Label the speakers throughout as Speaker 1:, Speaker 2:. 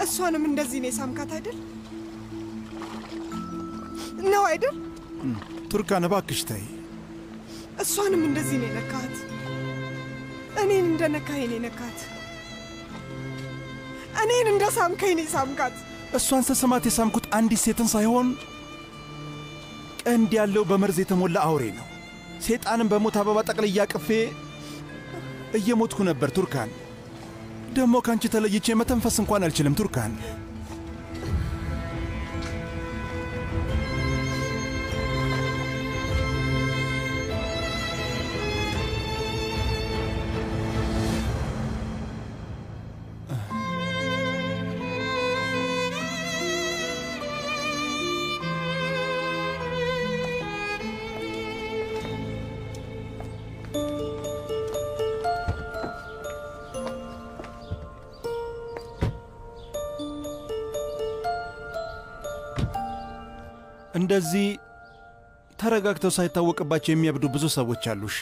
Speaker 1: እሷንም እንደዚህ ነው ሳምካት አይደል? ነው አይደል?
Speaker 2: ቱርካን እባክሽ ተይ።
Speaker 1: እሷንም እንደዚህ ነው ነካት። እኔን እንደነካኝ ነው ነካት። እኔን እንደሳምከኝ ነው ሳምካት።
Speaker 2: እሷን ስስማት የሳምኩት አንዲት ሴትን ሳይሆን ቀንድ ያለው በመርዝ የተሞላ አውሬ ነው። ሴጣንን በሞት አበባ ጠቅልዬ አቅፌ እየሞትኩ ነበር ቱርካን። ደሞ ካንቺ ተለይቼ መተንፈስ እንኳን አልችልም ቱርካን። እንደዚህ ተረጋግተው ሳይታወቅባቸው የሚያብዱ ብዙ ሰዎች አሉ። እሺ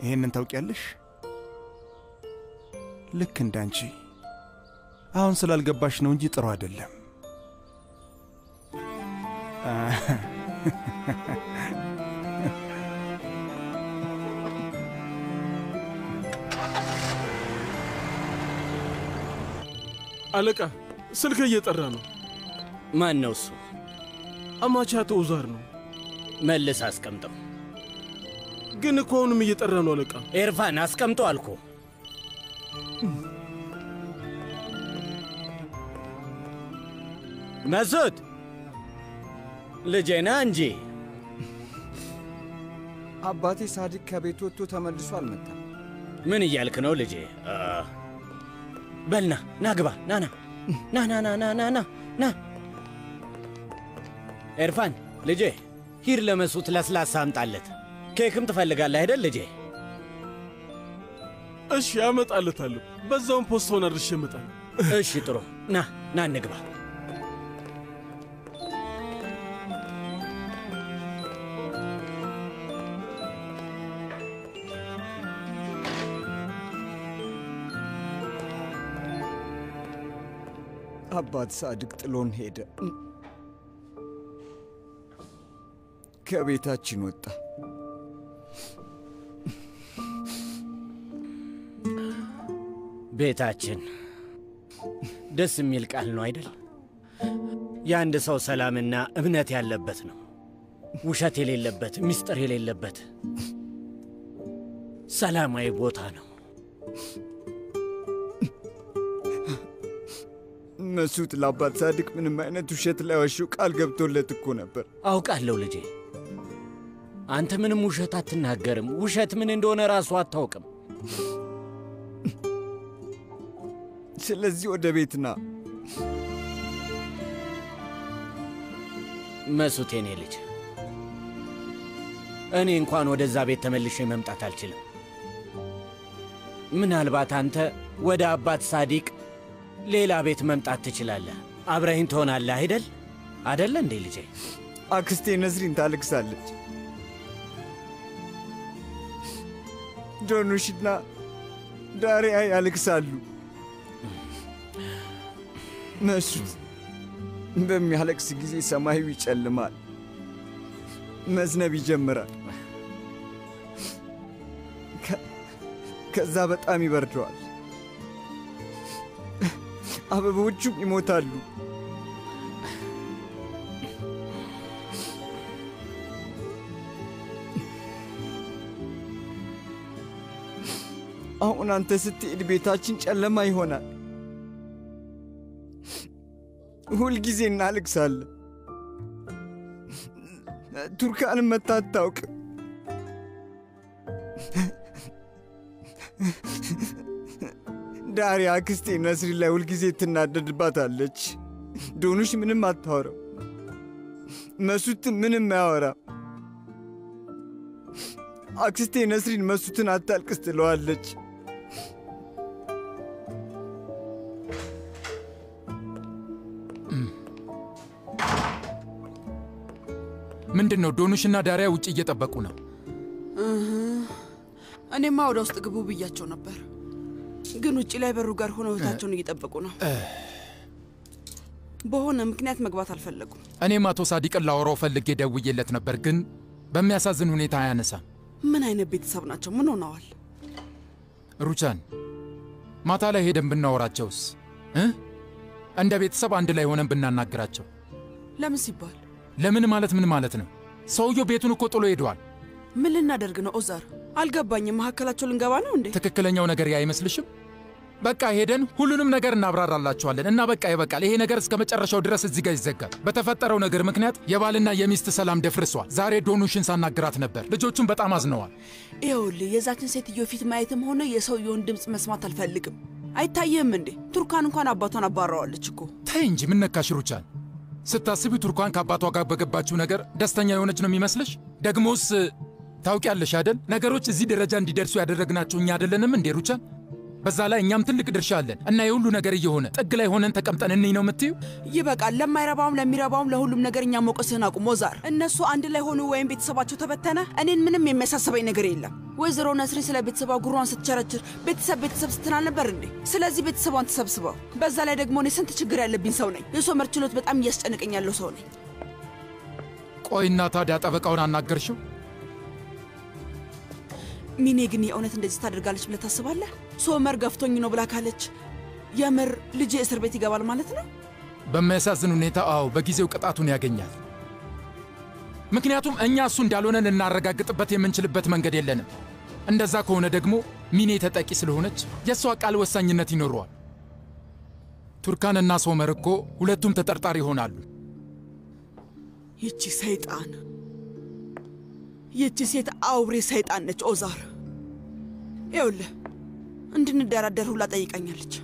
Speaker 2: ይሄንን ታውቂያለሽ? ልክ እንዳንቺ አሁን ስላልገባሽ ነው እንጂ ጥሩ አይደለም።
Speaker 3: አለቃ ስልክ እየጠራ ነው።
Speaker 4: ማን ነው እሱ?
Speaker 3: አማቻቶ ኡዛር ነው።
Speaker 4: መልስ አስቀምጠው።
Speaker 3: ግን እኮ አሁንም እየጠራ ነው አለቃ።
Speaker 4: ኤርፋን አስቀምጠው አልኩ። መስዑድ ልጄና እንጂ
Speaker 5: አባቴ ሳዲቅ ከቤት ወጥቶ ተመልሶ አልመጣም።
Speaker 4: ምን እያልክ ነው ልጄ? በልና ናግባ ናና ና ኤርፋን ልጄ ሂድ ለመስዑድ ለስላሳ አምጣለት። ኬክም ትፈልጋለህ አይደል ልጄ?
Speaker 3: እሺ አመጣለታለሁ። በዛውም ፖስታውን አድርሼ እመጣለሁ።
Speaker 4: እሺ ጥሩ ና እንግባ።
Speaker 5: አባት ሳዲቅ ጥሎን ሄደ። ከቤታችን ወጣ።
Speaker 4: ቤታችን ደስ የሚል ቃል ነው አይደል? የአንድ ሰው ሰላምና እምነት ያለበት ነው። ውሸት የሌለበት፣ ምስጢር የሌለበት ሰላማዊ ቦታ ነው።
Speaker 5: መስዑድ ለአባት ሳዲቅ ምንም አይነት ውሸት ላይ ዋሽው ቃል ገብቶለት እኮ ነበር።
Speaker 4: አውቃለሁ ልጄ። አንተ ምንም ውሸት አትናገርም። ውሸት ምን እንደሆነ ራሱ አታውቅም።
Speaker 5: ስለዚህ ወደ ቤት ና።
Speaker 4: መስዑድ የኔ ልጅ፣ እኔ እንኳን ወደዛ ቤት ተመልሼ መምጣት አልችልም። ምናልባት አንተ ወደ አባት ሳዲቅ ሌላ ቤት መምጣት ትችላለህ። አብረኸኝ ትሆናለህ አይደል እንዴ ልጄ?
Speaker 5: አክስቴ ነዝሪን ታለቅሳለች። ጆኑሽና ዳሪያ ያለቅሳሉ። መስዑድ በሚያለቅስ ጊዜ ሰማዩ ይጨልማል፣ መዝነብ ይጀምራል። ከዛ በጣም ይበርደዋል፣ አበቦቹም ይሞታሉ። አሁን አንተ ስትሄድ ቤታችን ጨለማ ይሆናል። ሁልጊዜ እናለቅሳለን። ቱርካንም መታ አታውቅም። ዳሪያ አክስቴ ነስሪን ላይ ሁልጊዜ ትናደድባታለች። ዶኑሽ ምንም አታወራም። መሱትን ምንም አያወራም። አክስቴ ነስሪን መሱትን አታልቅስ ትለዋለች።
Speaker 6: ምንድነው? ዶኑሽና ዳሪያ ውጭ እየጠበቁ ነው።
Speaker 7: እኔማ ወደ ውስጥ ግቡ ብያቸው ነበር፣ ግን ውጭ ላይ በሩ ጋር ሆነው እህታቸውን እየጠበቁ ነው። በሆነ ምክንያት መግባት አልፈለጉም።
Speaker 6: እኔም አቶ ሳዲቅን ላወራው ፈልጌ ደውዬለት ነበር፣ ግን በሚያሳዝን ሁኔታ አያነሳም።
Speaker 7: ምን አይነት ቤተሰብ ናቸው? ምን ሆነዋል?
Speaker 6: ሩቻን፣ ማታ ላይ ሄደን ብናወራቸውስ? እንደ ቤተሰብ አንድ ላይ ሆነን ብናናግራቸው?
Speaker 7: ለምን ሲባል?
Speaker 6: ለምን ማለት ምን ማለት ነው? ሰውየው ቤቱን እኮ ጥሎ ሄደዋል።
Speaker 7: ምን ልናደርግ ነው ኦዛር? አልገባኝም። መካከላቸው ልንገባ ነው እንዴ?
Speaker 6: ትክክለኛው ነገር ያ አይመስልሽም? በቃ ሄደን ሁሉንም ነገር እናብራራላቸዋለን እና በቃ ይበቃል። ይሄ ነገር እስከ መጨረሻው ድረስ እዚህ ጋር ይዘጋል። በተፈጠረው ነገር ምክንያት የባልና የሚስት ሰላም ደፍርሷል። ዛሬ ዶኑሽን ሳናግራት ነበር። ልጆቹም በጣም አዝነዋል።
Speaker 7: ይኸውልህ የዛችን ሴትዮ ፊት ማየትም ሆነ የሰውየውን ድምፅ መስማት አልፈልግም። አይታየም እንዴ? ቱርካን እንኳን አባቷን አባረዋለች እኮ።
Speaker 6: ተይ እንጂ ምን ነካሽ ሩቻን? ስታስቢ ቱርካን ከአባቷ ጋር በገባችው ነገር ደስተኛ የሆነች ነው የሚመስልሽ? ደግሞስ ታውቂያለሽ አይደል? ነገሮች እዚህ ደረጃ እንዲደርሱ ያደረግናቸው እኛ አይደለንም እንዴ ሩቻን? በዛ ላይ እኛም ትልቅ ድርሻ አለን እና የሁሉ ነገር እየሆነ ጥግ ላይ ሆነን ተቀምጠን እንይ ነው የምትዩ?
Speaker 7: ይበቃል። ለማይረባውም ለሚረባውም ለሁሉም ነገር እኛ ሞቀስህን አቁም ኦዛር። እነሱ አንድ ላይ ሆኑ ወይም ቤተሰባቸው ተበተነ እኔን ምንም የሚያሳስበኝ ነገር የለም። ወይዘሮ ነስሪን ስለ ቤተሰቧ ጉሯን ስትቸረችር ቤተሰብ ስትናል ነበር እንዴ? ስለዚህ ቤተሰቧን ተሰብስበው። በዛ ላይ ደግሞ እኔ ስንት ችግር ያለብኝ ሰው ነኝ። የሶመር ችሎት በጣም እያስጨነቀኝ ያለው ሰው ነኝ።
Speaker 6: ቆይና ታዲያ ጠበቃውን አናገርሽው?
Speaker 7: ሚኔ ግን የእውነት እንደዚህ ታደርጋለች ብለህ ታስባለህ? ሶመር ገፍቶኝ ነው ብላ ካለች የምር ልጅ እስር ቤት ይገባል ማለት ነው?
Speaker 6: በሚያሳዝን ሁኔታ አዎ፣ በጊዜው ቅጣቱን ያገኛል። ምክንያቱም እኛ እሱ እንዳልሆነ ልናረጋግጥበት የምንችልበት መንገድ የለንም። እንደዛ ከሆነ ደግሞ ሚኔ ተጠቂ ስለሆነች የእሷ ቃል ወሳኝነት ይኖረዋል። ቱርካንና ሶመር እኮ ሁለቱም ተጠርጣሪ ይሆናሉ።
Speaker 7: ይቺ ሰይጣን፣ ይቺ ሴት አውሬ ሰይጣን ነች ኦዛር። ይኸውልህ እንድንደራደር ሁላ ጠይቃኛለች።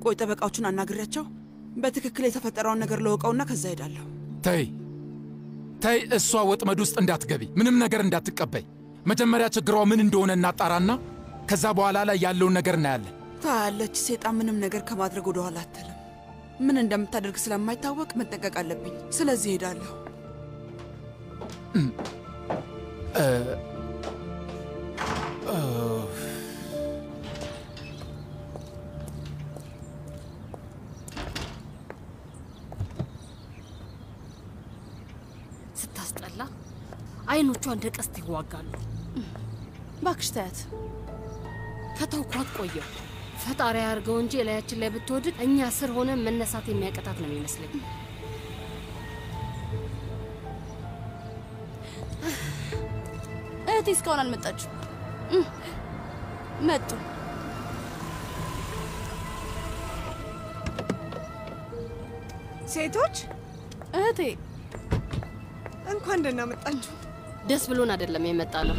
Speaker 7: ቆይ ጠበቃዎቹን አናግሬያቸው በትክክል የተፈጠረውን ነገር ለወቀውና ከዛ ሄዳለሁ።
Speaker 6: ተይ፣ እሷ ወጥመድ ውስጥ እንዳትገቢ፣ ምንም ነገር እንዳትቀበይ። መጀመሪያ ችግሯ ምን እንደሆነ እናጣራና ከዛ በኋላ ላይ ያለውን ነገር እናያለን።
Speaker 7: ታያለች። ሰይጣን ምንም ነገር ከማድረግ ወደ ኋላ አትልም። ምን እንደምታደርግ ስለማይታወቅ መጠንቀቅ አለብኝ። ስለዚህ ሄዳለሁ።
Speaker 8: ስታስጠላ አይኖቿ እንደ ቀስት ይዋጋሉ።
Speaker 9: ባክሽ ታያት።
Speaker 8: ከተውኳት ቆየሁ። ፈጣሪ ያርገው እንጂ ላያችን ላይ ብትወድቅ እኛ ስር ሆነ መነሳት የሚያቀጣት ነው የሚመስለኝ።
Speaker 9: እህቴ እስካሁን አልመጣችም። መጡ።
Speaker 1: ሴቶች
Speaker 9: እህቴ
Speaker 1: እንኳን ደህና መጣችሁ።
Speaker 8: ደስ ብሎን አይደለም የመጣ ነው።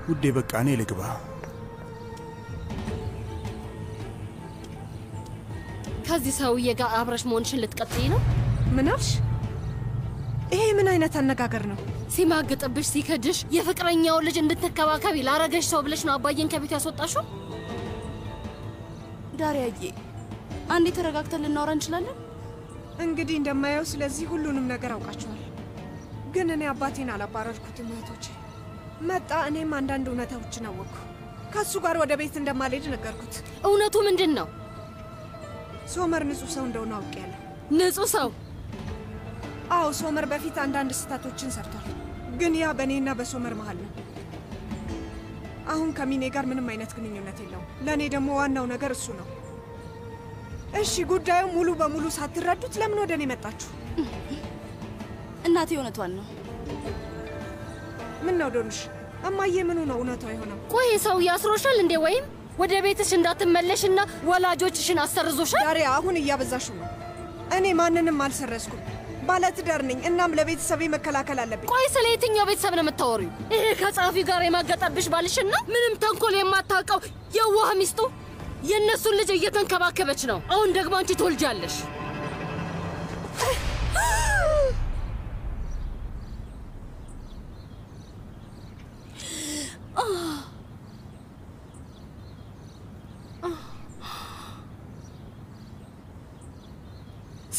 Speaker 2: ውዴ በቃ እኔ ልግባ።
Speaker 8: ከዚህ ሰውዬ ጋር አብረሽ መሆንሽን ልትቀጥይ ነው?
Speaker 1: ምን አልሽ? ይሄ ምን አይነት አነጋገር ነው?
Speaker 8: ሲማግጥብሽ ሲከድሽ የፍቅረኛውን ልጅ እንድትከባከቢ ላረገሽ ሰው ብለሽ ነው አባዬን ከቤት ያስወጣሽው?
Speaker 9: ዳሪያዬ አንዴ ተረጋግተን ልናወራ እንችላለን?
Speaker 1: እንግዲህ እንደማየው ስለዚህ ሁሉንም ነገር አውቃችኋል። ግን እኔ አባቴን አላባረርኩትም እህቶቼ። መጣ፣ እኔም አንዳንድ እውነታዎችን አወቅኩ። ከሱ ጋር ወደ ቤት እንደማልሄድ ነገርኩት።
Speaker 8: እውነቱ ምንድን ነው?
Speaker 1: ሶመር ንጹህ ሰው እንደሆነ አውቄያለሁ።
Speaker 8: ንጹህ ሰው?
Speaker 1: አዎ፣ ሶመር በፊት አንዳንድ ስህተቶችን ሰርቷል። ግን ያ በእኔና በሶመር መሃል ነው። አሁን ከሚኔ ጋር ምንም አይነት ግንኙነት የለውም። ለእኔ ደግሞ ዋናው ነገር እሱ ነው። እሺ፣ ጉዳዩ ሙሉ በሙሉ ሳትረዱት ለምን ወደ እኔ መጣችሁ?
Speaker 9: እናቴ እውነቷን ነው።
Speaker 1: ምን ነው ዶንሽ? እማዬ ምኑ ነው እውነታው የሆነው?
Speaker 8: ቆይ ሰው ያስሮሻል እንዴ? ወይም ወደ ቤትሽ እንዳትመለሽና ወላጆችሽን አሰርዞሻል?
Speaker 1: ዳሪያ አሁን እያበዛሽው ነው። እኔ ማንንም አልሰረዝኩም። ባለትዳር ነኝ። እናም ለቤተሰቤ መከላከል አለብኝ።
Speaker 8: ቆይ ስለ የትኛው ቤተሰብ ነው የምታወሪው? ይሄ ከጻፊ ጋር የማገጠብሽ ባልሽና ምንም ተንኮል የማታውቀው የዋህ ሚስቱ የእነሱን ልጅ እየተንከባከበች ነው። አሁን ደግሞ አንቺ ትወልጃለሽ።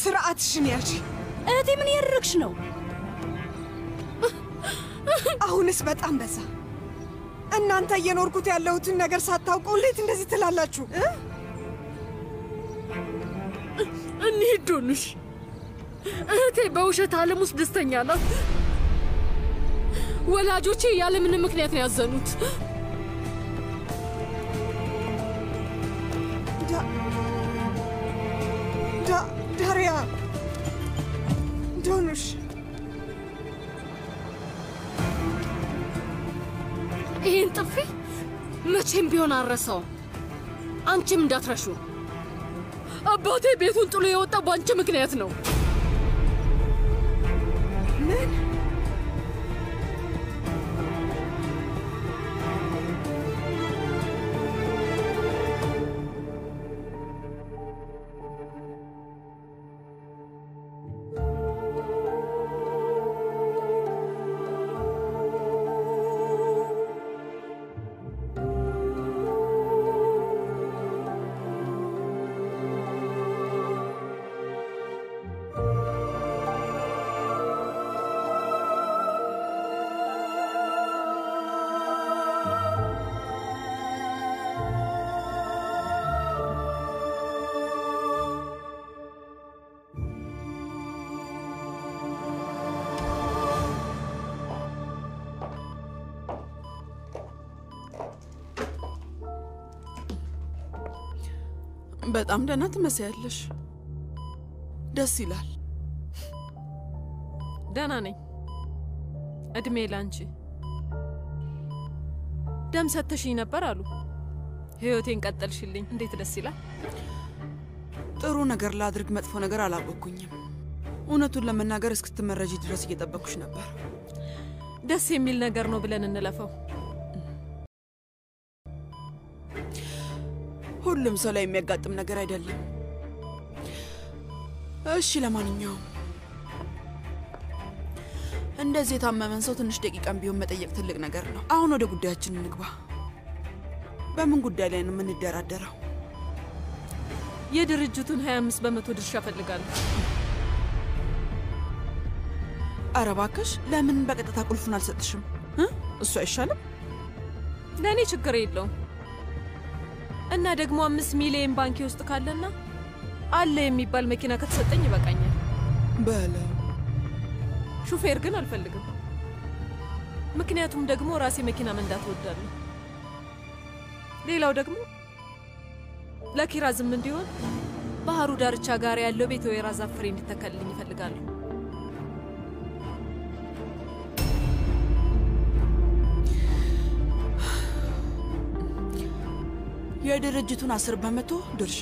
Speaker 1: ስርዓትሽን ያዥ።
Speaker 9: እህቴ ምን ያደረግሽ ነው?
Speaker 1: አሁንስ በጣም በዛ። እናንተ እየኖርኩት ያለሁትን ነገር ሳታውቁ እንዴት እንደዚህ ትላላችሁ?
Speaker 8: እንሂድ ዶንሽ። እህቴ በውሸት ዓለም ውስጥ ደስተኛ ናት። ወላጆቼ ያለ ምንም ምክንያት ነው ያዘኑት።
Speaker 1: ዳሪያ ዶንሽ
Speaker 8: ይህን ጥፊ መቼም ቢሆን አልረሳውም። አንቺም እንዳትረሹ። አባቴ ቤቱን ጥሎ የወጣው በአንቺ ምክንያት ነው።
Speaker 1: ምን?
Speaker 7: በጣም ደህና ትመስያለሽ። ደስ ይላል።
Speaker 10: ደህና ነኝ። እድሜ ላንቺ። ደም ሰተሽኝ ነበር አሉ። ህይወቴን ቀጠልሽልኝ። እንዴት ደስ ይላል።
Speaker 7: ጥሩ ነገር ላድርግ መጥፎ ነገር አላወቅኩኝም። እውነቱን ለመናገር እስክትመረጂ ድረስ እየጠበቅኩሽ ነበር።
Speaker 10: ደስ የሚል ነገር ነው ብለን እንለፈው።
Speaker 7: ሁሉም ሰው ላይ የሚያጋጥም ነገር አይደለም። እሺ ለማንኛውም እንደዚህ የታመመን ሰው ትንሽ ደቂቃም ቢሆን መጠየቅ ትልቅ ነገር ነው። አሁን ወደ ጉዳያችን እንግባ። በምን ጉዳይ ላይ ነው የምንደራደረው?
Speaker 10: የድርጅቱን 25 በመቶ ድርሻ ፈልጋለሁ።
Speaker 7: ኧረ እባክሽ ለምን በቀጥታ ቁልፉን አልሰጥሽም? እሱ አይሻልም?
Speaker 10: ለእኔ ችግር የለውም። እና ደግሞ 5 ሚሊዮን ባንኪ ውስጥ ካለና አለ የሚባል መኪና ከተሰጠኝ ይበቃኛል።
Speaker 7: በለ
Speaker 10: ሹፌር ግን አልፈልግም። ምክንያቱም ደግሞ ራሴ መኪና መንዳት እወዳለሁ። ሌላው ደግሞ ለኪራዝም እንዲሆን ባህሩ ዳርቻ ጋር ያለው ቤት ወይራ ዛፍ ፍሬ እንዲተከልልኝ ይፈልጋለሁ።
Speaker 7: የድርጅቱን 10 በመቶ ድርሻ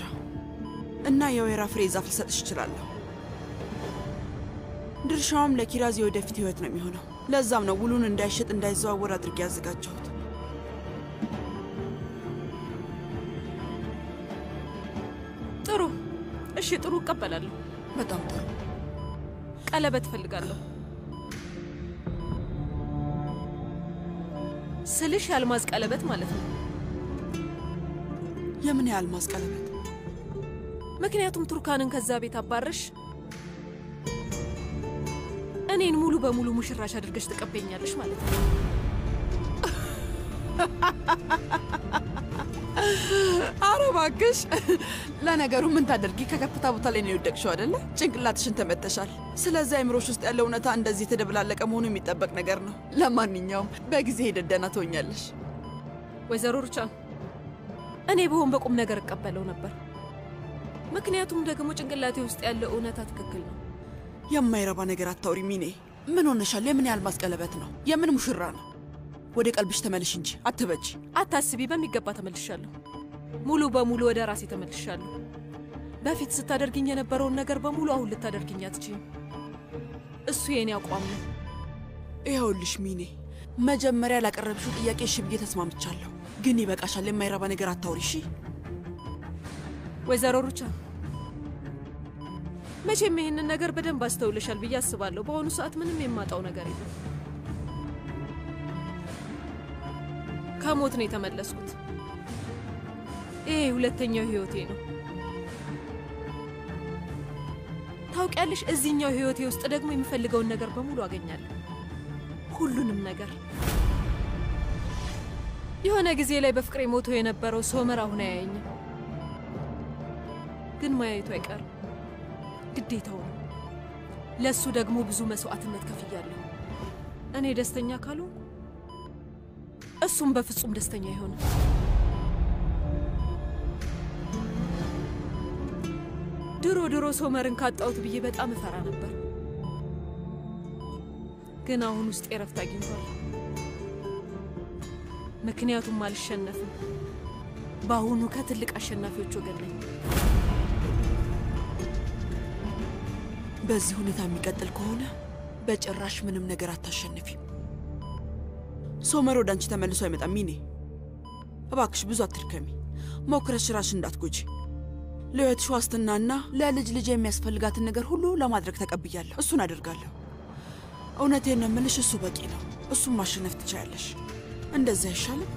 Speaker 7: እና የወይራ ፍሬ ዛፍ ልሰጥሽ እችላለሁ። ድርሻውም ለኪራዝ የወደፊት ህይወት ነው የሚሆነው። ለዛም ነው ውሉን እንዳይሸጥ እንዳይዘዋወር አድርጌ ያዘጋጀሁት።
Speaker 10: ጥሩ። እሺ ጥሩ እቀበላለሁ።
Speaker 7: በጣም ጥሩ።
Speaker 10: ቀለበት ፈልጋለሁ። ስልሽ የአልማዝ ቀለበት ማለት ነው።
Speaker 7: የምን የአልማዝ ቀለበት?
Speaker 10: ምክንያቱም ቱርካንን ከዛ ቤት አባረሽ እኔን ሙሉ በሙሉ ሙሽራሽ አድርገሽ ተቀበኛለሽ ማለት ነው።
Speaker 7: ኧረ እባክሽ። ለነገሩ ምን ታደርጊ፣ ከከፍታ ቦታ ላይ ነው የወደቅሽው አይደለ? ጭንቅላትሽን ተመተሻል። ስለዚህ አይምሮሽ ውስጥ ያለው እውነታ እንደዚህ የተደበላለቀ መሆኑ የሚጠበቅ ነገር ነው። ለማንኛውም በጊዜ ሂደት ደህና ትሆኛለሽ።
Speaker 10: ወይዘሮ ሩቻን፣ እኔ በሆን በቁም ነገር እቀበለው ነበር። ምክንያቱም ደግሞ ጭንቅላቴ ውስጥ ያለው እውነታ ትክክል ነው።
Speaker 7: የማይረባ ነገር አታውሪ ሚኔ። ምን ሆነሻል? የምን የአልማዝ ቀለበት ነው? የምን ሙሽራ ነው? ወደ ቀልብሽ ተመልሽ እንጂ አትበጂ።
Speaker 10: አታስቢ፣ በሚገባ ተመልሻለሁ። ሙሉ በሙሉ ወደ ራሴ ተመልሻለሁ። በፊት ስታደርግኝ የነበረውን ነገር በሙሉ አሁን ልታደርግኝ አትችይም። እሱ የኔ አቋም ነው።
Speaker 7: ይኸውልሽ ሚኔ፣ መጀመሪያ ላቀረብሽው ጥያቄ እሺ ብዬ ተስማምቻለሁ። ግን ይበቃሻል። የማይረባ ነገር አታውሪ እሺ?
Speaker 10: ወይዘሮ ሩቻን፣ መቼም ይህንን ነገር በደንብ አስተውልሻል ብዬ አስባለሁ። በአሁኑ ሰዓት ምንም የማጣው ነገር የለም። ከሞት ነው የተመለስኩት። ይሄ ሁለተኛው ህይወቴ ነው። ታውቂያለሽ፣ እዚህኛው ህይወቴ ውስጥ ደግሞ የምፈልገውን ነገር በሙሉ አገኛለሁ። ሁሉንም ነገር። የሆነ ጊዜ ላይ በፍቅሬ ሞቶ የነበረው ሶመር አሁን አያየኝም። ግን ማየቱ አይቀርም፣ ግዴታው ነው። ለሱ ደግሞ ብዙ መስዋዕትነት ከፍያለሁ። እኔ ደስተኛ ካልሆንኩ እሱም በፍጹም ደስተኛ አይሆንም። ድሮ ሶመርን ካጣሁት ብዬ በጣም እፈራ ነበር። ግን አሁን ውስጥ እረፍት አግኝቷል። ምክንያቱም አልሸነፍም። በአሁኑ ከትልቅ አሸናፊዎች ወገን ነኝ።
Speaker 7: በዚህ ሁኔታ የሚቀጥል ከሆነ በጭራሽ ምንም ነገር አታሸንፊም። ሶመር ወደ አንቺ ተመልሶ አይመጣም። ሚኔ እባክሽ ብዙ አትድከሚ። ሞክረሽ ራስሽን እንዳትጎጂ። ለህይወትሽ ዋስትናና ለልጅ ልጅ የሚያስፈልጋትን ነገር ሁሉ ለማድረግ ተቀብያለሁ። እሱን አደርጋለሁ። እውነቴን ነው የምልሽ፣ እሱ በቂ ነው። እሱን ማሸነፍ ትችያለሽ። እንደዛ አይሻልም?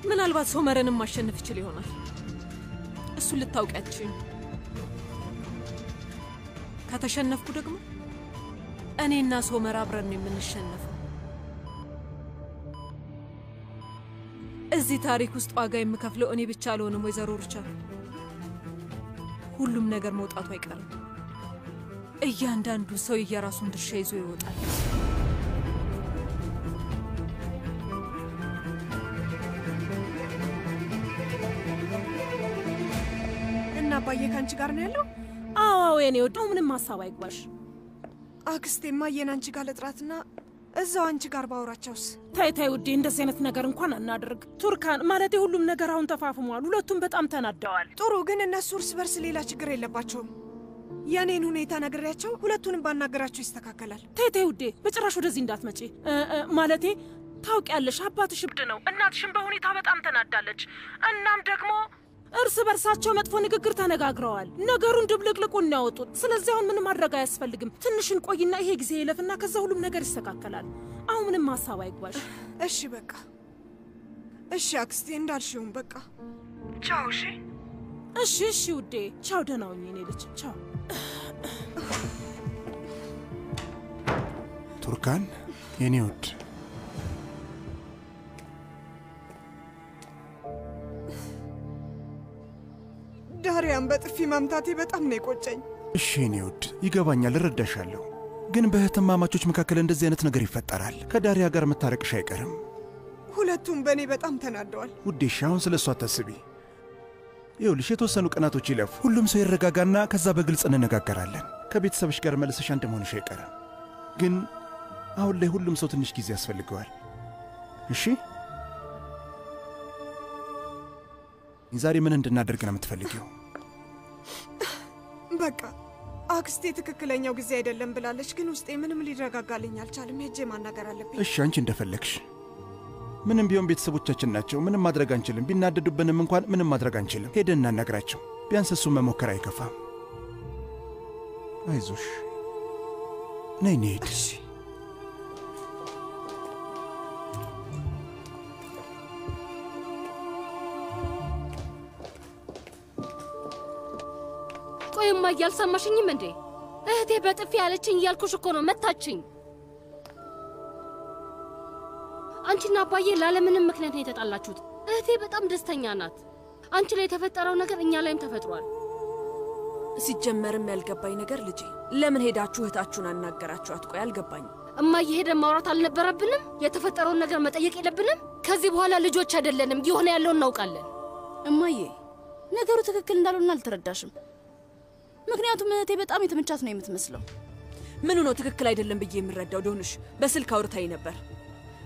Speaker 10: ምናልባት ሶመርንም ማሸነፍ ይችል ይሆናል። እሱን ልታውቂያችኝ። ከተሸነፍኩ ደግሞ እኔና ሶመር አብረን ነው የምንሸነፈው። እዚህ ታሪክ ውስጥ ዋጋ የምከፍለው እኔ ብቻ አልሆንም። ወይዘሮ ሩቻን፣ ሁሉም ነገር መውጣቱ አይቀርም። እያንዳንዱ ሰው የራሱን ድርሻ ይዞ ይወጣል።
Speaker 1: እና አባዬ ካንቺ ጋር ነው ያለው?
Speaker 10: አዎ የኔ ወደው፣ ምንም ሐሳብ አይግባሽ።
Speaker 1: አክስቴማ የናንቺ ጋር ለጥራትና እዛው አንቺ ጋር ባውራቸውስ?
Speaker 11: ታይ ውዴ፣ እንደዚህ አይነት ነገር እንኳን አናድርግ። ቱርካን ማለት ሁሉም ነገር አሁን ተፋፍሟል። ሁለቱም በጣም ተናደዋል።
Speaker 1: ጥሩ፣ ግን እነሱ እርስ በርስ ሌላ ችግር የለባቸውም። የኔን ሁኔታ ነግሬያቸው ሁለቱንም ባናገራቸው ይስተካከላል።
Speaker 11: ታይ ውዴ፣ በጭራሽ ወደዚህ እንዳትመጪ። ማለቴ ታውቂያለሽ፣ አባትሽ እብድ ነው። እናትሽም በሁኔታ በጣም ተናዳለች። እናም ደግሞ እርስ በርሳቸው መጥፎ ንግግር ተነጋግረዋል። ነገሩን ድብልቅልቁን ያወጡት። ስለዚህ አሁን ምንም ማድረግ አያስፈልግም። ትንሽን ቆይና ይሄ ጊዜ ይለፍና ከዛ ሁሉም ነገር ይስተካከላል። አሁን ምንም ሐሳብ አይግባሽ።
Speaker 1: እሺ በቃ እሺ አክስቴ፣ እንዳልሽውም በቃ ቻው።
Speaker 11: እሺ ውዴ፣ ቻው። ደህና ሁኚ የኔ ልጅ፣ ቻው።
Speaker 2: ቱርካን የኔ ውድ፣
Speaker 1: ዳሪያን በጥፊ መምታቴ በጣም ነው የቆጨኝ።
Speaker 2: እሺ የኔ ውድ፣ ይገባኛል፣ እረዳሻለሁ። ግን በእህትማማቾች መካከል እንደዚህ አይነት ነገር ይፈጠራል። ከዳሪያ ጋር መታረቅሽ አይቀርም።
Speaker 1: ሁለቱም በእኔ በጣም ተናደዋል።
Speaker 2: ውዴሽ፣ አሁን ስለ እሷ አታስቢ። ይኸውልሽ፣ የተወሰኑ ቀናቶች ይለፉ፣ ሁሉም ሰው ይረጋጋና ከዛ በግልጽ እንነጋገራለን። ከቤተሰብሽ ጋር መልሰሽ አንድ መሆንሽ አይቀርም። ግን አሁን ላይ ሁሉም ሰው ትንሽ ጊዜ ያስፈልገዋል። እሺ? ዛሬ ምን እንድናደርግ ነው የምትፈልጊው?
Speaker 1: በቃ አክስቴ ትክክለኛው ጊዜ አይደለም ብላለች፣ ግን ውስጤ ምንም ሊረጋጋልኝ አልቻለም። ሄጄ ማናገር አለብኝ።
Speaker 2: እሺ፣ አንቺ እንደፈለግሽ። ምንም ቢሆን ቤተሰቦቻችን ናቸው። ምንም ማድረግ አንችልም። ቢናደዱብንም እንኳን ምንም ማድረግ አንችልም። ሄደን እናናግራቸው። ቢያንስ እሱን መሞከር አይከፋም። አይዞሽ፣ ነይ እንሂድ።
Speaker 8: ቆይማ እያልሰማሽኝም እንዴ? እህቴ በጥፊ ያለችኝ እያልኩሽ እኮ ነው። መታችኝ። አንቺና አባዬ ላለምንም ምክንያት ነው የተጣላችሁት። እህቴ በጣም ደስተኛ ናት። አንቺ ላይ የተፈጠረው ነገር እኛ ላይም ተፈጥሯል።
Speaker 10: ሲጀመርም ያልገባኝ ነገር ልጄ፣ ለምን ሄዳችሁ እህታችሁን አናገራችኋት? ቆይ አልገባኝም።
Speaker 8: እማዬ ሄደን ማውራት አልነበረብንም? የተፈጠረውን ነገር መጠየቅ የለብንም? ከዚህ በኋላ ልጆች አይደለንም። የሆነ ያለውን እናውቃለን።
Speaker 9: እማዬ፣ ነገሩ ትክክል እንዳልሆነ አልተረዳሽም። ምክንያቱም እህቴ በጣም የተመቻት ነው የምትመስለው።
Speaker 10: ምኑ ነው ትክክል አይደለም ብዬ የምረዳው? ዶንሽ በስልክ አውርታኝ ነበር።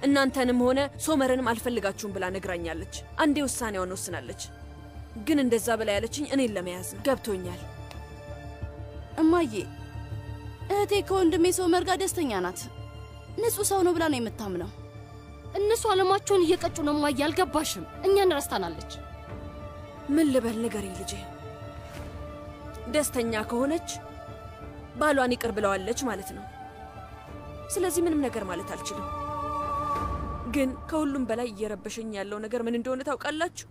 Speaker 12: እናንተንም ሆነ ሶመርንም አልፈልጋችሁም ብላ ነግራኛለች። አንዴ ውሳኔዋን ወስናለች። ግን እንደዛ ብላ ያለችኝ እኔን ለመያዝ ነው። ገብቶኛል
Speaker 9: እማዬ። እህቴ ከወንድሜ ሶመር ጋር ደስተኛ ናት። ንጹህ ሰው ነው ብላ ነው የምታምነው።
Speaker 8: እነሱ ዓለማቸውን እየቀጩ ነው እማዬ። አልገባሽም? እኛን ረስታናለች።
Speaker 12: ምን ልበል ንገሪኝ ልጄ። ደስተኛ ከሆነች ባሏን ይቅር ብለዋለች ማለት ነው። ስለዚህ ምንም ነገር ማለት አልችልም። ግን ከሁሉም በላይ እየረበሸኝ ያለው ነገር ምን እንደሆነ ታውቃላችሁ?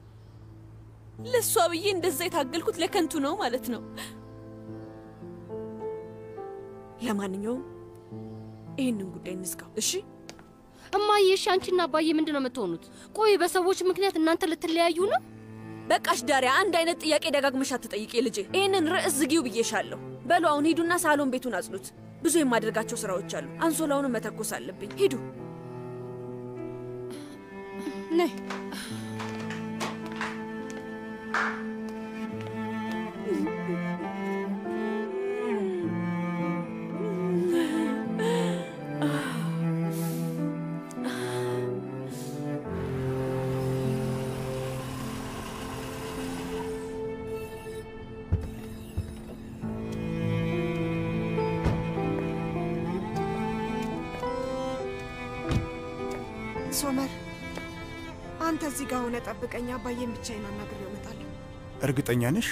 Speaker 12: ለሷ ብዬ እንደዛ የታገልኩት ለከንቱ ነው ማለት ነው። ለማንኛውም ይህንን ጉዳይ እንዝጋው እሺ?
Speaker 8: እማዬ እሺ፣ አንቺና አባዬ ምንድን ነው የምትሆኑት? ቆይ በሰዎች ምክንያት እናንተ ልትለያዩ ነው?
Speaker 12: በቃሽ ዳሪያ፣ አንድ አይነት ጥያቄ ደጋግመሽ አትጠይቂ ልጄ። ይህንን ርዕስ ዝጊው ብዬሻለሁ። በሉ አሁን ሂዱና ሳሎን ቤቱን አጽሉት። ብዙ የማደርጋቸው ስራዎች አሉ። አንሶላውንም መተኮስ አለብኝ። ሂዱ
Speaker 9: ነይ።
Speaker 1: ሶመር አንተ እዚህ ጋር ሆነ ጠብቀኝ። አባዬን ብቻዬን አናግሬው እመጣለሁ።
Speaker 2: እርግጠኛ ነሽ?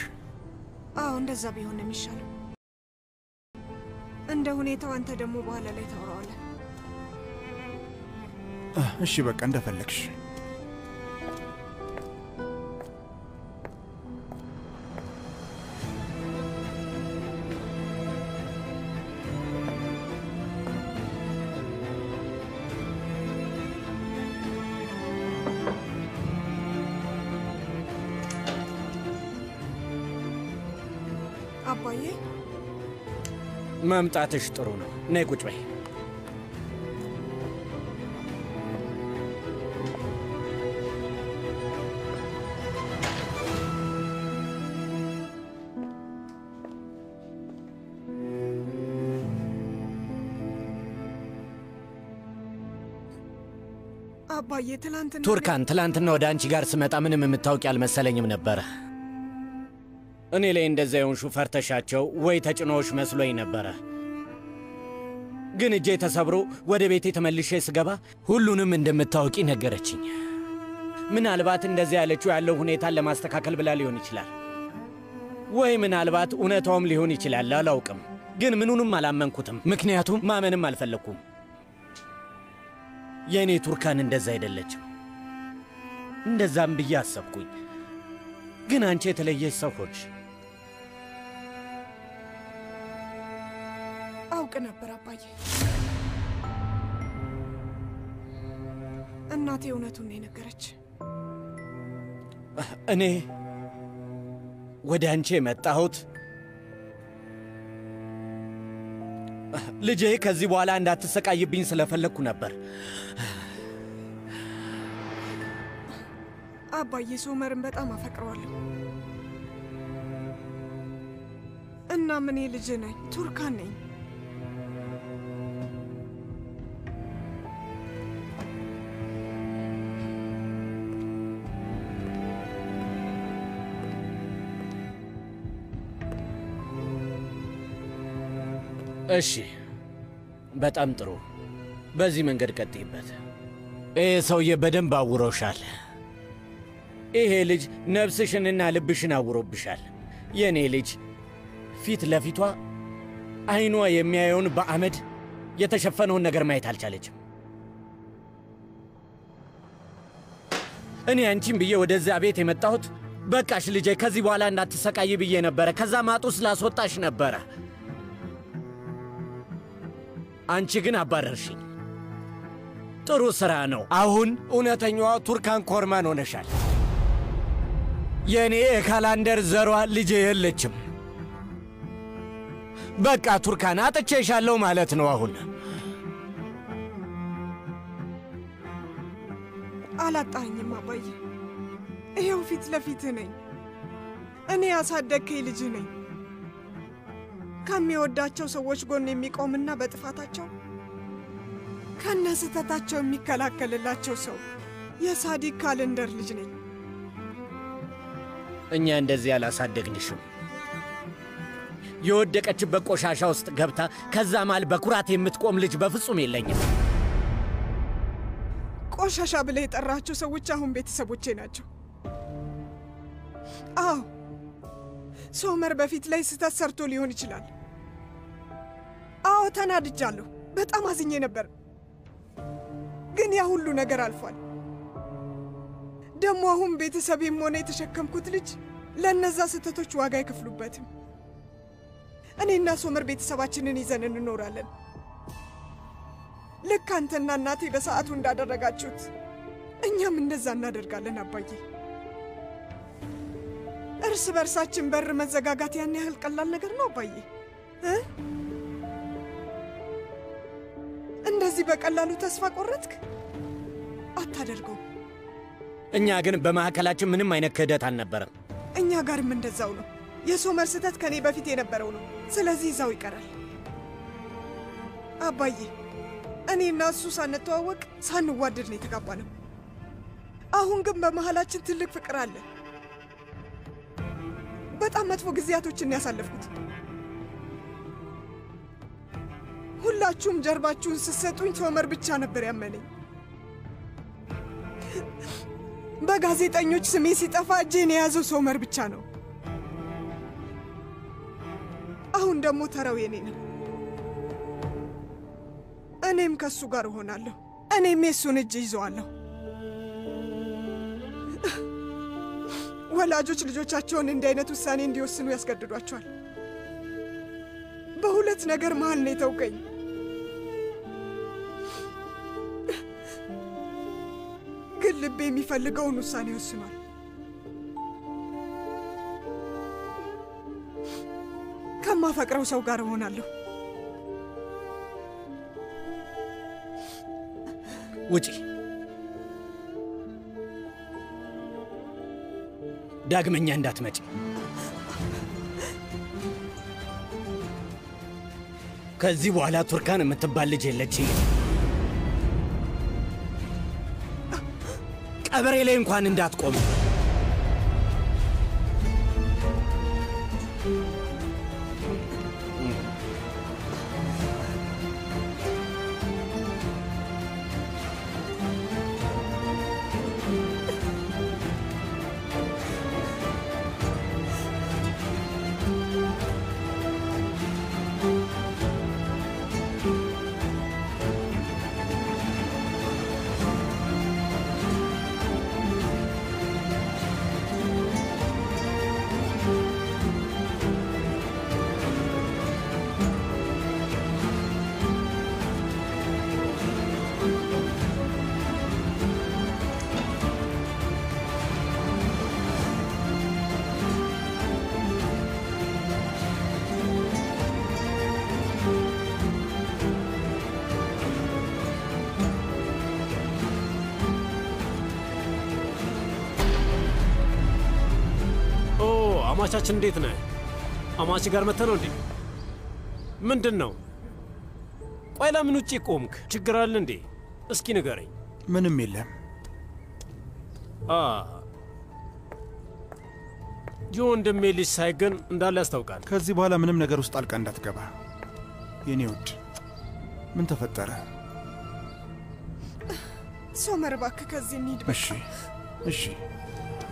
Speaker 1: አዎ እንደዛ ቢሆን ነው የሚሻለው። እንደ ሁኔታው አንተ ደግሞ በኋላ ላይ ታወራዋለህ።
Speaker 2: እሺ በቃ እንደፈለግሽ።
Speaker 1: አባዬ
Speaker 4: መምጣትሽ ጥሩ ነው። ነይ ቁጭ በይ።
Speaker 1: አባዬ
Speaker 4: ቱርካን፣ ትላንትና ወደ አንቺ ጋር ስመጣ ምንም የምታውቂ አልመሰለኝም ነበረ። እኔ ላይ እንደዛ የሆንሹ ፈርተሻቸው ወይ ተጭኖሽ መስሎኝ ነበረ። ግን እጄ ተሰብሮ ወደ ቤቴ ተመልሼ ስገባ ሁሉንም እንደምታውቂ ነገረችኝ። ምናልባት እንደዛ ያለችው ያለው ሁኔታን ለማስተካከል ብላ ሊሆን ይችላል፣ ወይ ምናልባት እውነታውም ሊሆን ይችላል። አላውቅም። ግን ምኑንም አላመንኩትም፣ ምክንያቱም ማመንም አልፈለኩም። የእኔ ቱርካን እንደዛ አይደለችም። እንደዛም ብዬ አሰብኩኝ። ግን አንቺ የተለየች ሰው ሆንሽ።
Speaker 1: አውቅ ነበር አባዬ። እናቴ እውነቱን ነው የነገረች።
Speaker 4: እኔ ወደ አንቺ የመጣሁት ልጄ ከዚህ በኋላ እንዳትሰቃይብኝ ስለፈለግኩ ነበር።
Speaker 1: አባዬ ሶመርን በጣም አፈቅረዋለሁ። እናም እኔ ልጅ ነኝ፣ ቱርካን ነኝ።
Speaker 4: እሺ በጣም ጥሩ። በዚህ መንገድ ቀጥይበት። ይሄ ሰውዬ በደንብ አውሮሻል። ይሄ ልጅ ነፍስሽንና ልብሽን አውሮብሻል። የእኔ ልጅ ፊት ለፊቷ አይኗ የሚያየውን በአመድ የተሸፈነውን ነገር ማየት አልቻለችም። እኔ አንቺን ብዬ ወደዚያ ቤት የመጣሁት በቃሽ ልጄ ከዚህ በኋላ እንዳትሰቃይ ብዬ ነበረ። ከዛ ማጡ ስላስወጣሽ ነበረ። አንቺ ግን አባረርሽኝ። ጥሩ ሥራ ነው። አሁን እውነተኛዋ ቱርካን ኮርማን ሆነሻል። የእኔ የካላንደር ዘሯ ልጄ የለችም። በቃ ቱርካን አጥቼሻለሁ ማለት ነው። አሁን
Speaker 1: አላጣኸኝም አባዬ። ይሄው ፊት ለፊትህ ነኝ። እኔ ያሳደግከኝ ልጅ ነኝ። ከሚወዳቸው ሰዎች ጎን የሚቆምና በጥፋታቸው ከነስተታቸው የሚከላከልላቸው ሰው የሳዲቅ ካለንደር ልጅ ነኝ።
Speaker 4: እኛ እንደዚህ ያላሳደግንሽም። የወደቀችበት ቆሻሻ ውስጥ ገብታ ከዛ ማል በኩራት የምትቆም ልጅ በፍጹም የለኝም።
Speaker 1: ቆሻሻ ብለህ የጠራቸው ሰዎች አሁን ቤተሰቦቼ ናቸው። አዎ ሶመር በፊት ላይ ስህተት ሰርቶ ሊሆን ይችላል። አዎ ተናድጃለሁ፣ በጣም አዝኜ ነበር። ግን ያ ሁሉ ነገር አልፏል። ደግሞ አሁን ቤተሰቤም ሆነ የተሸከምኩት ልጅ ለነዛ ስህተቶች ዋጋ አይከፍሉበትም። እኔና ሶመር ቤተሰባችንን ይዘን እንኖራለን። ልክ አንተና እናቴ በሰዓቱ እንዳደረጋችሁት እኛም እንደዛ እናደርጋለን አባዬ። እርስ በርሳችን በር መዘጋጋት ያን ያህል ቀላል ነገር ነው አባዬ? እንደዚህ በቀላሉ ተስፋ ቆረጥክ? አታደርገው።
Speaker 4: እኛ ግን በማዕከላችን ምንም አይነት ክህደት አልነበረም።
Speaker 1: እኛ ጋርም እንደዛው ነው። የሶመር ስህተት ከኔ በፊት የነበረው ነው። ስለዚህ እዛው ይቀራል አባዬ። እኔና እሱ ሳንተዋወቅ ሳንዋደድ ነው የተጋባነው። አሁን ግን በመሃላችን ትልቅ ፍቅር አለ። በጣም መጥፎ ጊዜያቶችን ያሳለፍኩት። ሁላችሁም ጀርባችሁን ስትሰጡኝ ሶመር ብቻ ነበር ያመነኝ። በጋዜጠኞች ስሜ ሲጠፋ እጄን የያዘው ሶመር ብቻ ነው። አሁን ደግሞ ተራው የኔ ነው። እኔም ከሱ ጋር እሆናለሁ። እኔም የሱን እጅ ይዘዋለሁ። ወላጆች ልጆቻቸውን እንዲህ አይነት ውሳኔ እንዲወስኑ ያስገድዷቸዋል። በሁለት ነገር መሃል ነው የተውከኝ። ግን ልቤ የሚፈልገውን ውሳኔ ወስኗል። ከማፈቅረው ሰው ጋር እሆናለሁ።
Speaker 4: ውጪ። ዳግመኛ እንዳትመጪ። ከዚህ በኋላ ቱርካን የምትባል ልጅ የለችም። ቀበሬ ላይ እንኳን እንዳትቆም።
Speaker 13: አማቻችን እንዴት ነህ? አማች ጋር መጥተህ ነው እንዴ? ምንድን ነው? ቆይ ለምን ውጪ ቆምክ? ችግር አለ እንዴ? እስኪ ንገረኝ።
Speaker 2: ምንም የለም።
Speaker 13: የወንድሜ ልጅ ሳይ ግን እንዳለ ያስታውቃል።
Speaker 2: ከዚህ በኋላ ምንም ነገር ውስጥ ጣልቃ እንዳትገባ የኔ ውድ። ምን ተፈጠረ?
Speaker 1: ሶመር እባክህ ከዚህ እንሂድ።
Speaker 2: እሺ እሺ፣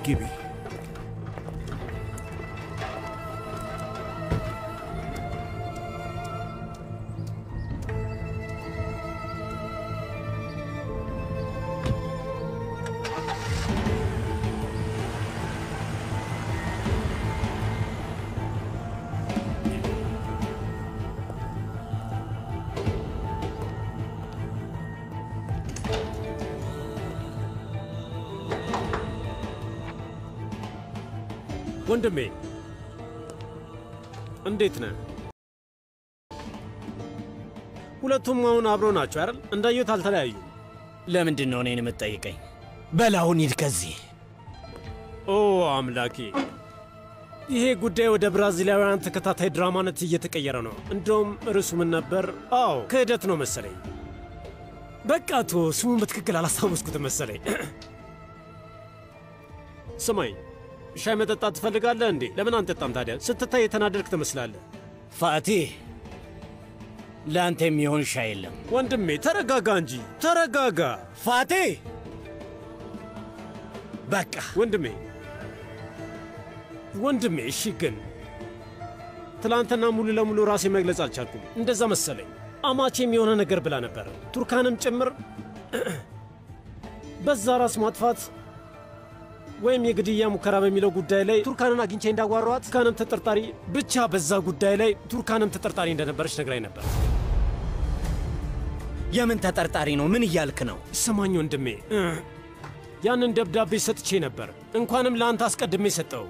Speaker 2: ግቢ።
Speaker 13: ወንድሜ እንዴት ነህ? ሁለቱም አሁን አብረው ናቸው አይደል? እንዳየሁት አልተለያዩም።
Speaker 4: ለምንድን ነው እኔን የምትጠይቀኝ? በል አሁን ሂድ ከዚህ።
Speaker 13: ኦ አምላኬ፣ ይሄ ጉዳይ ወደ ብራዚላውያን ተከታታይ ድራማነት እየተቀየረ ነው። እንደውም ርዕሱ ምን ነበር? አዎ ክህደት ነው መሰለኝ። በቃ ስሙን በትክክል አላስታወስኩትም መሰለኝ። ስማኝ፣ ሻይ መጠጣት ትፈልጋለህ እንዴ? ለምን አንጠጣም ታዲያ? ስትታይ የተናደድክ ትመስላለህ።
Speaker 4: ፋቲህ፣ ለአንተ የሚሆን ሻይ የለም።
Speaker 13: ወንድሜ ተረጋጋ እንጂ ተረጋጋ።
Speaker 4: ፋቲህ፣ በቃ
Speaker 13: ወንድሜ እሺ፣ ግን ትላንትና ሙሉ ለሙሉ ራሴ መግለጽ አልቻልኩም። እንደዛ መሰለኝ። አማቼም የሆነ ነገር ብላ ነበር፣ ቱርካንም ጭምር። በዛ ራስ ማጥፋት ወይም የግድያ ሙከራ በሚለው ጉዳይ ላይ ቱርካንን አግኝቼ እንዳዋራኋት ቱርካንም ተጠርጣሪ ብቻ በዛ ጉዳይ ላይ ቱርካንም ተጠርጣሪ እንደነበረች ነግራኝ ነበር።
Speaker 4: የምን ተጠርጣሪ ነው? ምን እያልክ ነው?
Speaker 13: ስማኝ ወንድሜ፣ ያንን ደብዳቤ ሰጥቼ ነበር። እንኳንም ለአንተ አስቀድሜ ሰጠው።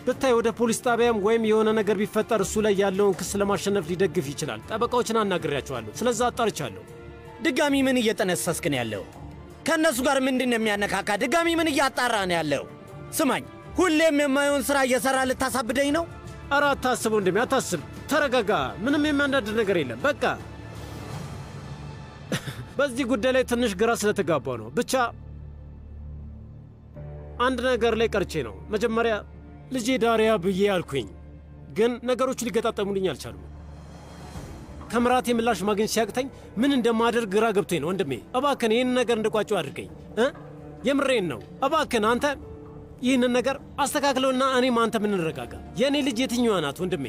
Speaker 13: ብታይ ወደ ፖሊስ ጣቢያም ወይም የሆነ ነገር ቢፈጠር እሱ ላይ ያለውን ክስ ለማሸነፍ ሊደግፍ ይችላል። ጠበቃዎችን አናግሬያቸዋለሁ። ስለዛ አጣርቻለሁ።
Speaker 4: ድጋሚ ምን እየጠነሰስክ ነው ያለው? ከእነሱ ጋር ምንድን ነው የሚያነካካ? ድጋሚ ምን እያጣራ ነው ያለው? ስማኝ፣ ሁሌም የማይሆን ሥራ እየሠራ ልታሳብደኝ ነው?
Speaker 13: ኧረ አታስብ ወንድሜ፣ አታስብ። ተረጋጋ። ምንም የሚያናድድ ነገር የለም። በቃ በዚህ ጉዳይ ላይ ትንሽ ግራ ስለተጋባ ነው። ብቻ አንድ ነገር ላይ ቀርቼ ነው። መጀመሪያ ልጄ ዳሪያ ብዬ አልኩኝ፣ ግን ነገሮቹ ሊገጣጠሙልኝ አልቻሉም። ከምራቴ ምላሽ ማግኘት ሲያቅተኝ ምን እንደማደርግ ግራ ገብቶኝ ነው። ወንድሜ እባክን ይህን ነገር እንድቋጨው አድርገኝ። የምሬን ነው። እባክን አንተ ይህንን ነገር አስተካክለውና እኔም አንተ ምን እንረጋጋ። የእኔ ልጅ የትኛዋ ናት ወንድሜ?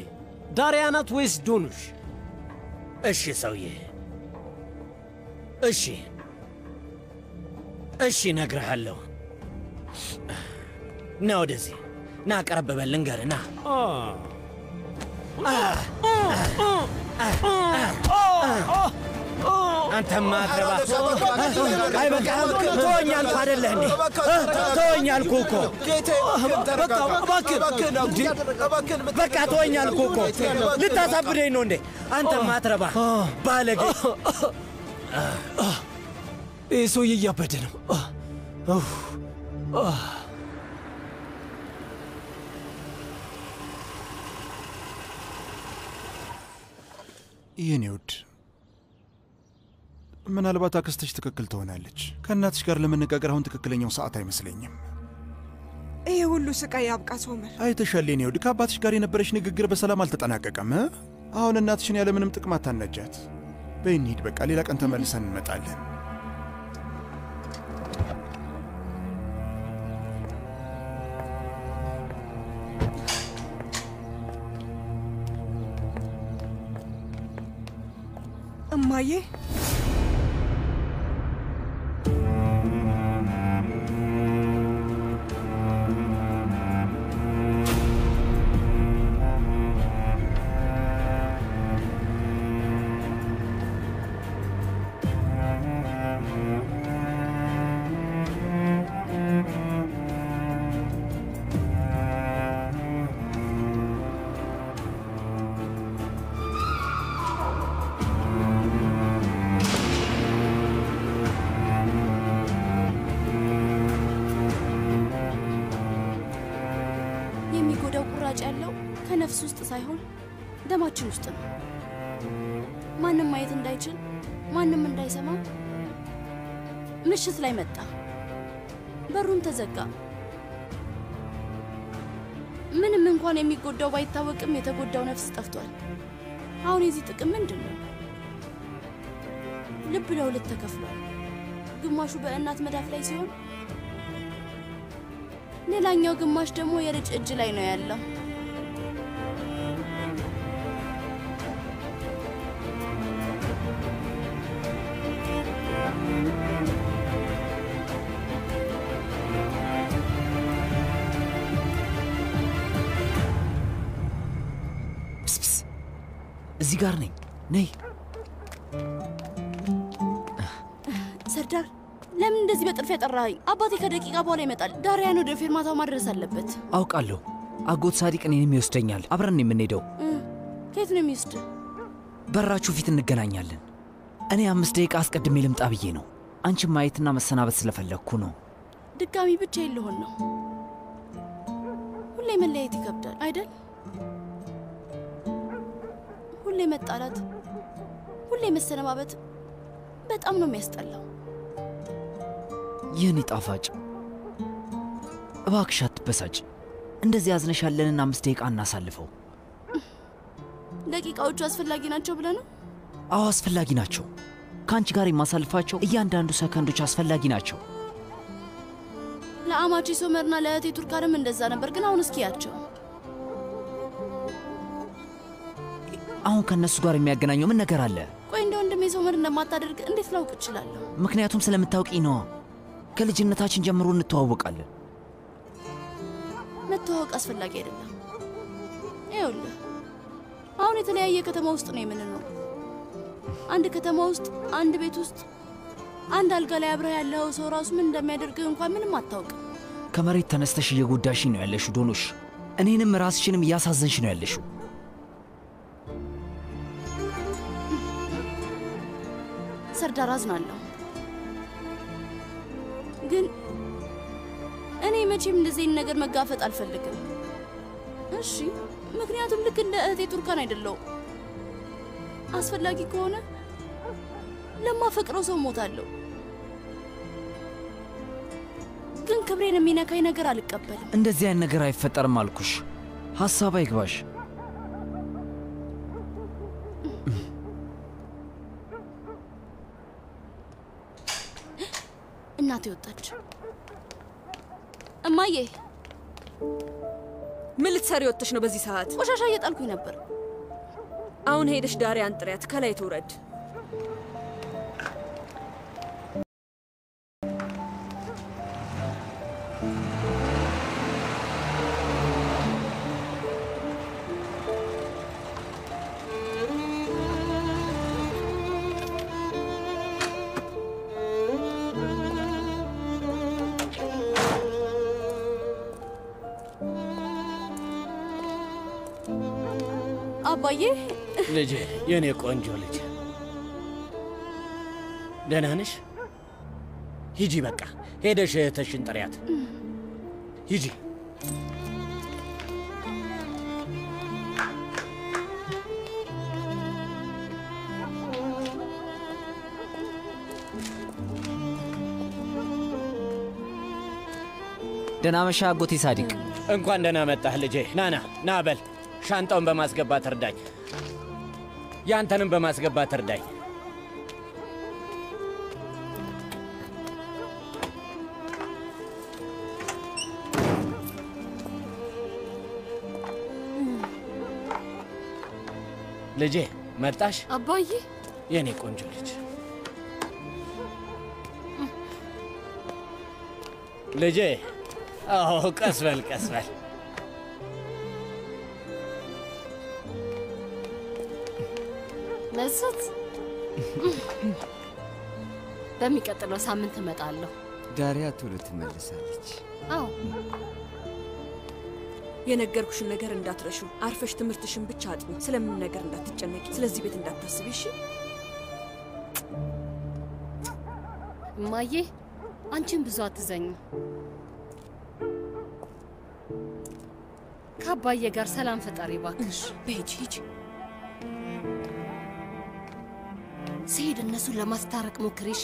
Speaker 13: ዳሪያ ናት ወይስ ዶኑሽ?
Speaker 4: እሺ ሰውዬ፣ እሺ እነግርሃለሁ። ና ወደዚህ ና፣ ቀረብ በል ልንገርህ። ና አንተማ አትረባ። አይበቃህም? ተወኝ አልኩህ አይደለህ እንዴ? ተወኝ አልኩህ እኮ። በቃ ተወኝ አልኩህ እኮ። ልታሳብደኝ ነው እንዴ? አንተማ አትረባ ባለጌ።
Speaker 13: ይህ ሰውዬ እያበደ ነው።
Speaker 2: የኔ ውድ፣ ምናልባት አክስትሽ ትክክል ትሆናለች። ከእናትሽ ጋር ለመነጋገር አሁን ትክክለኛው ሰዓት አይመስለኝም።
Speaker 1: ይሄ ሁሉ ስቃይ ያብቃ ሶመር።
Speaker 2: አይተሻል የኔ ውድ፣ ከአባትሽ ጋር የነበረሽ ንግግር በሰላም አልተጠናቀቀም። አሁን እናትሽን ያለምንም ጥቅም አታነጃት። በይ እንሂድ፣ በቃ ሌላ ቀን ተመልሰን እንመጣለን።
Speaker 1: እማዬ፣
Speaker 9: ያለው ከነፍስ ውስጥ ሳይሆን ደማችን ውስጥ ነው። ማንም ማየት እንዳይችል፣ ማንም እንዳይሰማ ምሽት ላይ መጣ። በሩን ተዘጋ። ምንም እንኳን የሚጎዳው ባይታወቅም የተጎዳው ነፍስ ጠፍቷል። አሁን የዚህ ጥቅም ምንድን ነው? ልብ ለሁለት ተከፍሏል። ግማሹ በእናት መዳፍ ላይ ሲሆን ሌላኛው ግማሽ ደግሞ የልጅ እጅ ላይ ነው ያለው።
Speaker 14: እዚህ ጋር ነኝ። ነይ
Speaker 9: ሰርዳር፣ ለምን እንደዚህ በጥርፍ ያጠራኸኝ? አባቴ ከደቂቃ በኋላ ይመጣል። ዳሪያን ወደ ፌርማታው ማድረስ አለበት።
Speaker 14: አውቃለሁ። አጎት ሳዲቅ እኔንም ይወስደኛል። አብረን የምንሄደው።
Speaker 9: ከየት ነው የሚወስድ?
Speaker 14: በራችሁ ፊት እንገናኛለን። እኔ 5 ደቂቃ አስቀድሜ ልምጣ ብዬ ነው። አንቺን ማየትና መሰናበት ስለፈለግኩ ነው።
Speaker 9: ድጋሚ ብቻዬን ልሆን ነው። ሁሌ መለያየት ይከብዳል አይደል? ሁሌ መጣላት፣ ሁሌ መሰነባበት በጣም ነው የሚያስጠላው።
Speaker 14: የኔ ጣፋጭ እባክሽ አትበሳጭ። እንደዚህ ያዝነሽ ያለንን 5 ደቂቃ እናሳልፈው።
Speaker 9: ደቂቃዎቹ አስፈላጊ ናቸው ብለህ ነው?
Speaker 14: አዎ አስፈላጊ ናቸው። ከአንቺ ጋር የማሳልፋቸው እያንዳንዱ ሰከንዶች አስፈላጊ ናቸው።
Speaker 9: ለአማቼ ሶመርና ለእህቴ ቱርካንም እንደዛ ነበር። ግን አሁን እስኪያቸው
Speaker 14: አሁን ከነሱ ጋር የሚያገናኘው ምን ነገር አለ?
Speaker 9: ቆይ እንደ ወንድሜ ሶመር እንደማታደርግ እንዴት ላውቅ እችላለሁ?
Speaker 14: ምክንያቱም ስለምታውቂ ነዋ። ከልጅነታችን ጀምሮ እንተዋወቃለን።
Speaker 9: መተዋወቅ አስፈላጊ አይደለም። ይኸውልህ አሁን የተለያየ ከተማ ውስጥ ነው የምንኖር። አንድ ከተማ ውስጥ አንድ ቤት ውስጥ አንድ አልጋ ላይ አብረህ ያለው ሰው ራሱ ምን እንደሚያደርግህ እንኳን ምንም አታውቅም።
Speaker 14: ከመሬት ተነስተሽ እየጎዳሽ ነው ያለሽው ዶኖሽ። እኔንም ራስሽንም እያሳዘንሽ ነው ያለሽው።
Speaker 9: ሰርዳር አዝናለሁ፣ ግን እኔ መቼም እንደዚህ ነገር መጋፈጥ አልፈልግም። እሺ፣ ምክንያቱም ልክ እንደ እህቴ ቱርካን አይደለሁም። አስፈላጊ ከሆነ ለማፈቅረው ሰው ሞታለሁ፣ ግን ክብሬን የሚነካኝ ነገር አልቀበልም።
Speaker 14: እንደዚህ አይነት ነገር አይፈጠርም አልኩሽ። ሐሳብ አይግባሽ።
Speaker 9: እናቴ ወጣች። እማዬ
Speaker 12: ምን ልትሰሪ ወጥተሽ ነው በዚህ ሰዓት?
Speaker 9: ቆሻሻ እየጣልኩኝ ነበር።
Speaker 12: አሁን ሄደሽ ዳሪያን ጥሪያት፣ ከላይ ትውረድ።
Speaker 9: አባዬ
Speaker 4: ልጄ፣ የኔ ቆንጆ ልጅ ደህና ነሽ? ሂጂ፣ በቃ ሄደሽ እህትሽን ጥሪያት። ሂጂ።
Speaker 14: ደህና መሻ አጎቴ ሳዲቅ።
Speaker 4: እንኳን ደህና መጣህ ልጄ። ናና ና በል። ሻንጣውን በማስገባት እርዳኝ። ያንተንም በማስገባት እርዳኝ። ልጄ መጣሽ?
Speaker 8: አባዬ
Speaker 4: የኔ ቆንጆ ልጅ ልጄ። አዎ ቀስ በል ቀስ በል።
Speaker 8: መሱት በሚቀጥለው ሳምንት እመጣለሁ።
Speaker 5: ዳሪያ ቶሎ ትመልሳለች።
Speaker 8: አዎ
Speaker 12: የነገርኩሽን ነገር እንዳትረሹ። አርፈሽ ትምህርትሽን ብቻ አጥኚ። ስለምን ነገር እንዳትጨነቂ። ስለዚህ ቤት እንዳታስቢ እሺ?
Speaker 8: እማዬ አንቺን ብዙ አትዘኝ። ከአባዬ ጋር ሰላም ፈጣሪ እባክሽ።
Speaker 12: በሂጂ ሂጂ።
Speaker 8: ስሄድ እነሱን ለማስታረቅ ሞክሪ እሺ?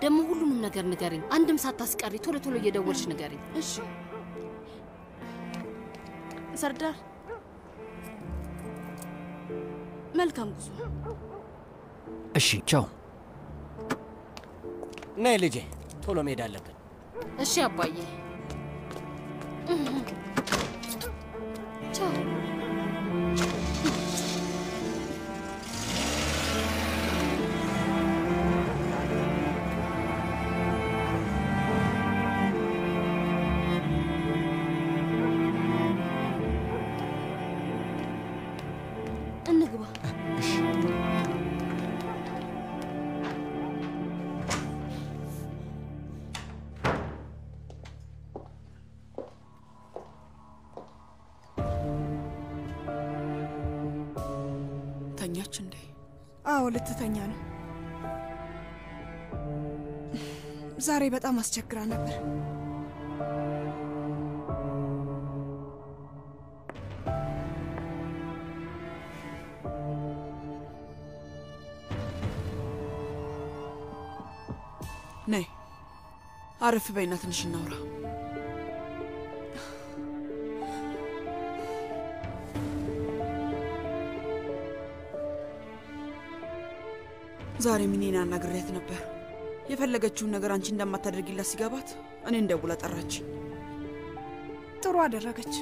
Speaker 8: ደግሞ ሁሉንም ነገር ንገሪኝ። አንድም ሳታስቀሪ ቶሎ ቶሎ እየደወልሽ ንገሪኝ
Speaker 9: እሺ? ሰርዳር መልካም ጉዞ።
Speaker 14: እሺ ቻው።
Speaker 4: ነይ ልጄ፣ ቶሎ መሄድ አለብን።
Speaker 8: እሺ አባዬ። ቻው።
Speaker 9: እንግባ።
Speaker 7: ተኛች እንዴ?
Speaker 1: አዎ ልትተኛ ነው። ዛሬ በጣም አስቸግራ ነበር።
Speaker 7: አረፍ በይና ትንሽ እናውራ። ዛሬ ሚኔን አናግሬያት ነበር። የፈለገችውን ነገር አንቺ እንደማታደርጊላት ሲገባት እኔን ደውላ ጠራች።
Speaker 1: ጥሩ አደረገች።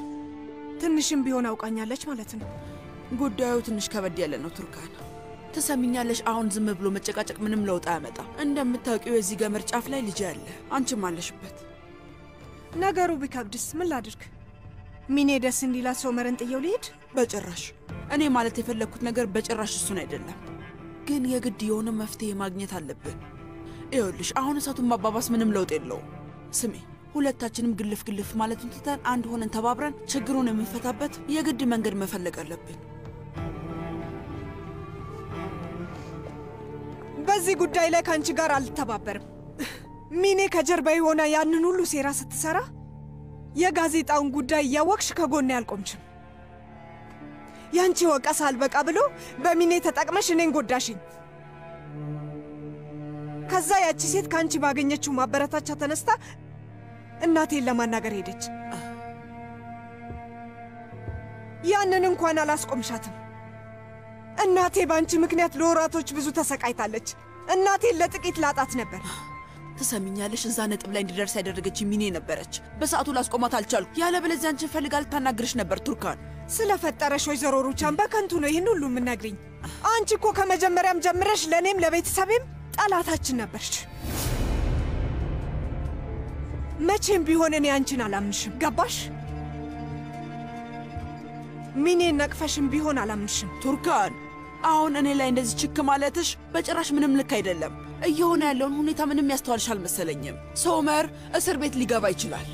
Speaker 1: ትንሽም ቢሆን አውቃኛለች ማለት ነው።
Speaker 7: ጉዳዩ ትንሽ ከበድ ያለ ነው ቱርካን። ትሰሚኛለሽ? አሁን ዝም ብሎ መጨቃጨቅ ምንም ለውጥ አያመጣም። እንደምታውቂው የዚህ ገመድ ጫፍ ላይ ልጅ አለ፣ አንቺም አለሽበት።
Speaker 1: ነገሩ ቢከብድስ ምን ላድርግ? ሚኔ ደስ እንዲላት ሶመርን ጥየው ልሂድ?
Speaker 7: በጭራሽ። እኔ ማለት የፈለግኩት ነገር በጭራሽ እሱን አይደለም። ግን የግድ የሆነ መፍትሄ ማግኘት አለብን። ይኸውልሽ አሁን እሳቱን ማባባስ ምንም ለውጥ የለውም። ስሜ ሁለታችንም ግልፍ ግልፍ ማለቱን ትተን አንድ ሆነን ተባብረን ችግሩን የምንፈታበት የግድ መንገድ መፈለግ አለብን።
Speaker 1: በዚህ ጉዳይ ላይ ከአንቺ ጋር አልተባበርም። ሚኔ ከጀርባ የሆነ ያንን ሁሉ ሴራ ስትሰራ የጋዜጣውን ጉዳይ እያወቅሽ ከጎኔ አልቆምችም። ያንቺ ወቀስ አልበቃ ብሎ በሚኔ ተጠቅመሽ እኔን ጎዳሽኝ። ከዛ ያቺ ሴት ከአንቺ ባገኘችው ማበረታቻ ተነስታ እናቴን ለማናገር ሄደች። ያንን እንኳን አላስቆምሻትም። እናቴ ባንቺ ምክንያት ለወራቶች ብዙ ተሰቃይታለች። እናቴን ለጥቂት ላጣት ነበር።
Speaker 7: ትሰሚኛለሽ? እዛ ነጥብ ላይ እንዲደርስ ያደረገች ሚኔ ነበረች። በሰዓቱ ላስቆማት አልቻልኩ። ያለበለዚያ አንቺን ፈልጋ ልታናግርሽ ነበር ቱርካን።
Speaker 1: ስለፈጠረሽ ወይዘሮ ሩቻን በከንቱ ነው ይህን ሁሉ የምነግርኝ። አንቺ እኮ ከመጀመሪያም ጀምረሽ ለእኔም ለቤተሰቤም ጠላታችን ነበርሽ። መቼም ቢሆን እኔ አንቺን አላምንሽም። ገባሽ? ሚኔን ነቅፈሽም ቢሆን አላምንሽም።
Speaker 7: ቱርካን፣ አሁን እኔ ላይ እንደዚህ ችክ ማለትሽ በጭራሽ ምንም ልክ አይደለም። እየሆነ ያለውን ሁኔታ ምንም ያስተዋልሽ አልመሰለኝም። ሶመር እስር ቤት ሊገባ ይችላል።